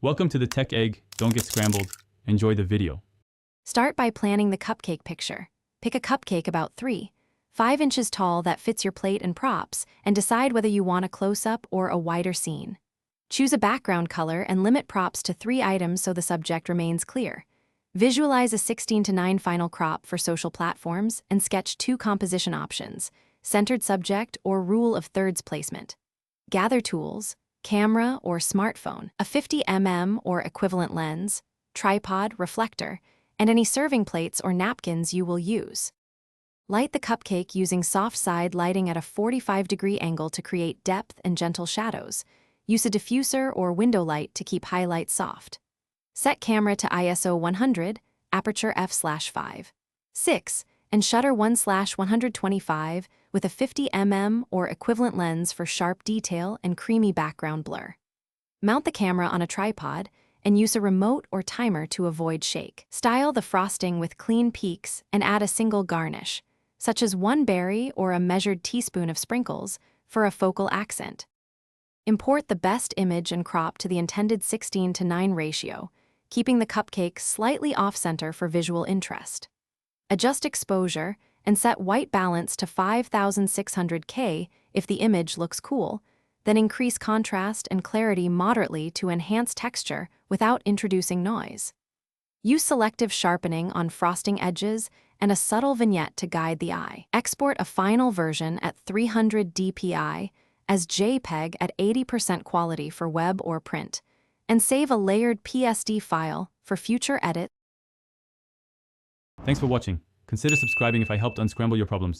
Welcome to the Tech Egg. Don't get scrambled. Enjoy the video. Start by planning the cupcake picture. Pick a cupcake about 3-5 inches tall that fits your plate and props, and decide whether you want a close-up or a wider scene. Choose a background color and limit props to 3 items so the subject remains clear. Visualize a 16:9 final crop for social platforms and sketch 2 composition options: centered subject or rule of thirds placement. Gather tools: camera or smartphone, a 50 mm or equivalent lens, tripod, reflector, and any serving plates or napkins you will use. Light the cupcake using soft side lighting at a 45-degree angle to create depth and gentle shadows. Use a diffuser or window light to keep highlights soft. Set camera to ISO 100, aperture f/5.6, and shutter 1/125 with a 50 mm or equivalent lens for sharp detail and creamy background blur. Mount the camera on a tripod and use a remote or timer to avoid shake. Style the frosting with clean peaks and add a single garnish, such as 1 berry or a measured teaspoon of sprinkles, for a focal accent. Import the best image and crop to the intended 16:9 ratio, keeping the cupcake slightly off-center for visual interest. Adjust exposure and set white balance to 5600K if the image looks cool, then increase contrast and clarity moderately to enhance texture without introducing noise. Use selective sharpening on frosting edges and a subtle vignette to guide the eye. Export a final version at 300 dpi as JPEG at 80% quality for web or print, and save a layered PSD file for future edit. Thanks for watching. Consider subscribing if I helped unscramble your problems.